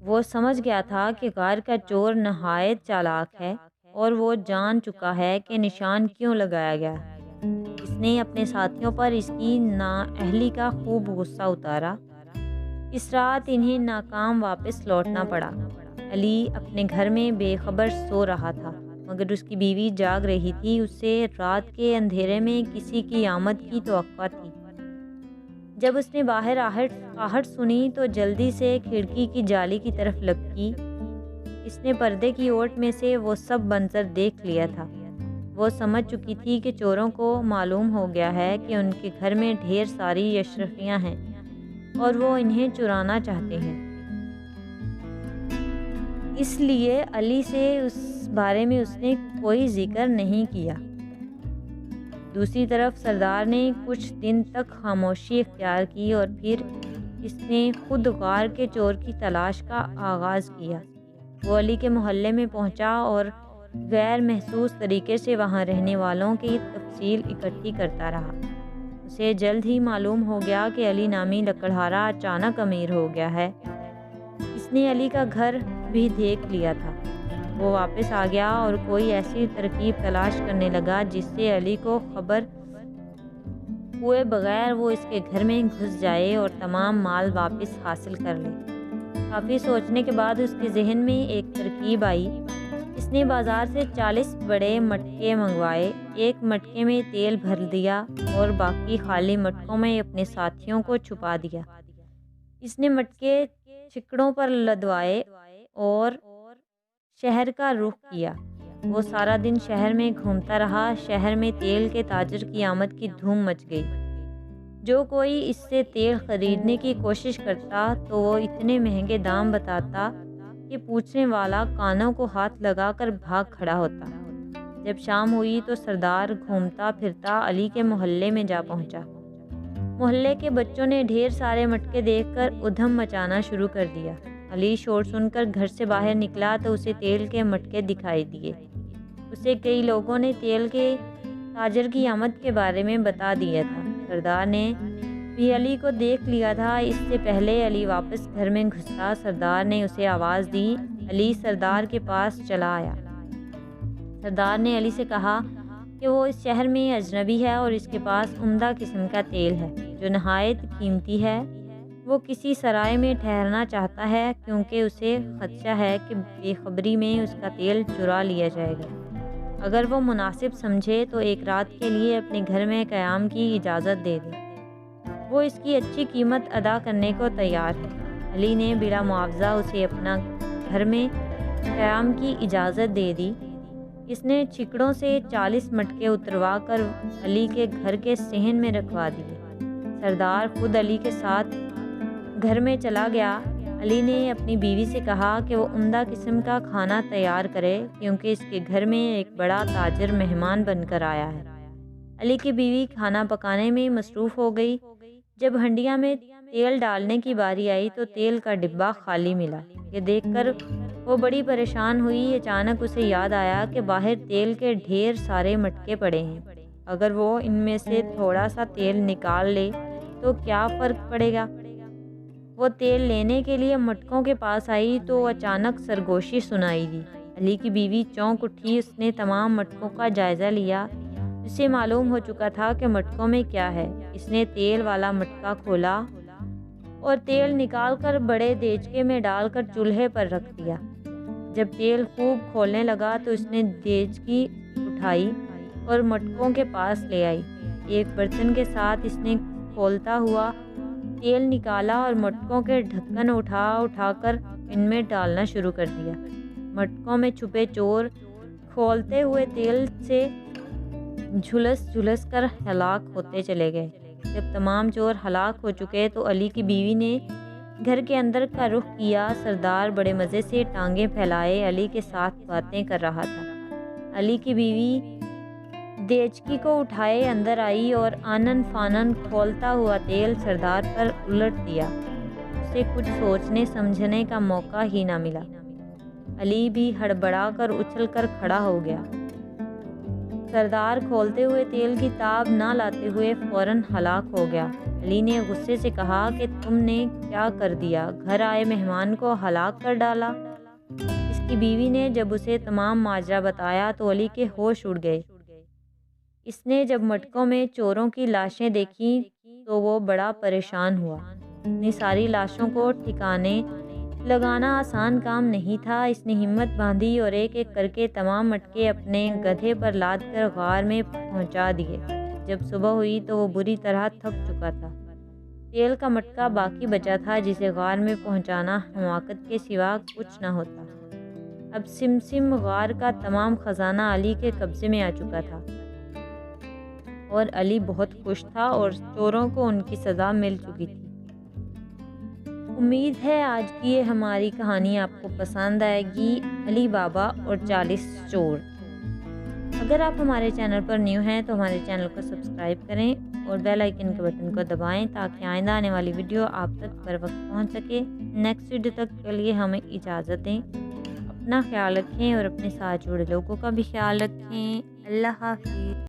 وہ سمجھ گیا تھا کہ غار کا چور نہایت چالاک ہے اور وہ جان چکا ہے کہ نشان کیوں لگایا گیا ہے۔ اس نے اپنے ساتھیوں پر اس کی نااہلی کا خوب غصہ اتارا۔ اس رات انہیں ناکام واپس لوٹنا پڑا۔ علی اپنے گھر میں بے خبر سو رہا تھا، مگر اس کی بیوی جاگ رہی تھی۔ اسے رات کے اندھیرے میں کسی کی آمد کی توقع تھی۔ جب اس نے باہر آہٹ سنی تو جلدی سے کھڑکی کی جالی کی طرف لپکی۔ اس نے پردے کی اوٹ میں سے وہ سب منظر دیکھ لیا تھا۔ وہ سمجھ چکی تھی کہ چوروں کو معلوم ہو گیا ہے کہ ان کے گھر میں ڈھیر ساری اشرفیاں ہیں اور وہ انہیں چرانا چاہتے ہیں۔ اس لیے علی سے اس بارے میں اس نے کوئی ذکر نہیں کیا۔ دوسری طرف سردار نے کچھ دن تک خاموشی اختیار کی اور پھر اس نے خود غار کے چور کی تلاش کا آغاز کیا۔ وہ علی کے محلے میں پہنچا اور غیر محسوس طریقے سے وہاں رہنے والوں کی تفصیل اکٹھی کرتا رہا۔ اسے جلد ہی معلوم ہو گیا کہ علی نامی لکڑہارا اچانک امیر ہو گیا ہے۔ اس نے علی کا گھر بھی دیکھ لیا تھا۔ وہ واپس آ گیا اور کوئی ایسی ترکیب تلاش کرنے لگا جس سے علی کو خبر ہوئے بغیر وہ اس کے گھر میں گھس جائے اور تمام مال واپس حاصل کر لے۔ کافی سوچنے کے بعد اس کے ذہن میں ایک ترکیب آئی۔ اس نے بازار سے 40 بڑے مٹکے منگوائے، ایک مٹکے میں تیل بھر دیا اور باقی خالی مٹکوں میں اپنے ساتھیوں کو چھپا دیا۔ اس نے مٹکے چھکڑوں پر لدوائے اور شہر کا رخ کیا۔ وہ سارا دن شہر میں گھومتا رہا۔ شہر میں تیل کے تاجر کی آمد کی دھوم مچ گئی۔ جو کوئی اس سے تیل خریدنے کی کوشش کرتا تو وہ اتنے مہنگے دام بتاتا کہ پوچھنے والا کانوں کو ہاتھ لگا کر بھاگ کھڑا ہوتا۔ جب شام ہوئی تو سردار گھومتا پھرتا علی کے محلے میں جا پہنچا۔ محلے کے بچوں نے ڈھیر سارے مٹکے دیکھ کر ادھم مچانا شروع کر دیا۔ علی شور سن کر گھر سے باہر نکلا تو اسے تیل کے مٹکے دکھائی دیے۔ اسے کئی لوگوں نے تیل کے تاجر کی آمد کے بارے میں بتا دیا تھا۔ سردار نے بھی علی کو دیکھ لیا تھا۔ اس سے پہلے علی واپس گھر میں گھستا سردار نے اسے آواز دی۔ علی سردار کے پاس چلا آیا۔ سردار نے علی سے کہا کہ وہ اس شہر میں اجنبی ہے اور اس کے پاس عمدہ قسم کا تیل ہے جو نہایت قیمتی ہے۔ وہ کسی سرائے میں ٹھہرنا چاہتا ہے کیونکہ اسے خدشہ ہے کہ بے خبری میں اس کا تیل چرا لیا جائے گا۔ اگر وہ مناسب سمجھے تو ایک رات کے لیے اپنے گھر میں قیام کی اجازت دے دے۔ وہ اس کی اچھی قیمت ادا کرنے کو تیار ہے۔ علی نے بلا معاوضہ اسے اپنا گھر میں قیام کی اجازت دے دی۔ اس نے چھکڑوں سے 40 مٹکے اتروا کر علی کے گھر کے صحن میں رکھوا دیے۔ سردار خود علی کے ساتھ گھر میں چلا گیا۔ علی نے اپنی بیوی سے کہا کہ وہ عمدہ قسم کا کھانا تیار کرے کیونکہ اس کے گھر میں ایک بڑا تاجر مہمان بن کر آیا ہے۔ علی کی بیوی کھانا پکانے میں مصروف ہو گئی۔ جب ہنڈیا میں تیل ڈالنے کی باری آئی تو تیل کا ڈبہ خالی ملا۔ یہ دیکھ کر وہ بڑی پریشان ہوئی۔ اچانک اسے یاد آیا کہ باہر تیل کے ڈھیر سارے مٹکے پڑے ہیں۔ اگر وہ ان میں سے تھوڑا سا تیل نکال لے تو کیا فرق پڑے گا؟ وہ تیل لینے کے لیے مٹکوں کے پاس آئی تو اچانک سرگوشی سنائی دی۔ علی کی بیوی چونک اٹھی۔ اس نے تمام مٹکوں کا جائزہ لیا۔ اسے معلوم ہو چکا تھا کہ مٹکوں میں کیا ہے۔ اس نے تیل والا مٹکا کھولا اور تیل نکال کر بڑے دیچکے میں ڈال کر چولہے پر رکھ دیا۔ جب تیل خوب کھولنے لگا تو اس نے دیچکی اٹھائی اور مٹکوں کے پاس لے آئی۔ ایک برتن کے ساتھ اس نے کھولتا ہوا تیل نکالا اور مٹکوں کے ڈھکن اٹھا کر ان میں ڈالنا شروع کر دیا۔ مٹکوں میں چھپے چور کھولتے ہوئے تیل سے جھلس کر ہلاک ہوتے چلے گئے۔ جب تمام چور ہلاک ہو چکے تو علی کی بیوی نے گھر کے اندر کا رخ کیا۔ سردار بڑے مزے سے ٹانگیں پھیلائے علی کے ساتھ باتیں کر رہا تھا۔ علی کی بیوی دیچکی کو اٹھائے اندر آئی اور آنن فانن کھولتا ہوا تیل سردار پر الٹ دیا۔ اسے کچھ سوچنے سمجھنے کا موقع ہی نہ ملا۔ علی بھی ہڑبڑا کر اچھل کر کھڑا ہو گیا۔ سردار کھولتے ہوئے تیل کی تاب نہ لاتے ہوئے فوراً ہلاک ہو گیا۔ علی نے غصے سے کہا کہ تم نے کیا کر دیا، گھر آئے مہمان کو ہلاک کر ڈالا۔ اس کی بیوی نے جب اسے تمام ماجرا بتایا تو علی کے ہوش اڑ گئے۔ اس نے جب مٹکوں میں چوروں کی لاشیں دیکھیں تو وہ بڑا پریشان ہوا۔ اتنی ساری لاشوں کو ٹھکانے لگانا آسان کام نہیں تھا۔ اس نے ہمت باندھی اور ایک ایک کر کے تمام مٹکے اپنے گدھے پر لاد کر غار میں پہنچا دیے۔ جب صبح ہوئی تو وہ بری طرح تھک چکا تھا۔ تیل کا مٹکا باقی بچا تھا جسے غار میں پہنچانا حماقت کے سوا کچھ نہ ہوتا۔ اب سمسم غار کا تمام خزانہ علی کے قبضے میں آ چکا تھا اور علی بہت خوش تھا اور چوروں کو ان کی سزا مل چکی تھی۔ امید ہے آج کی یہ ہماری کہانی آپ کو پسند آئے گی، علی بابا اور 40 چور۔ اگر آپ ہمارے چینل پر نیو ہیں تو ہمارے چینل کو سبسکرائب کریں اور بیل آئیکن کے بٹن کو دبائیں تاکہ آئندہ آنے والی ویڈیو آپ تک پر وقت پہنچ سکے۔ نیکسٹ ویڈیو تک کے لیے ہمیں اجازت دیں۔ اپنا خیال رکھیں اور اپنے ساتھ جڑے لوگوں کا بھی خیال رکھیں۔ اللہ حافظ۔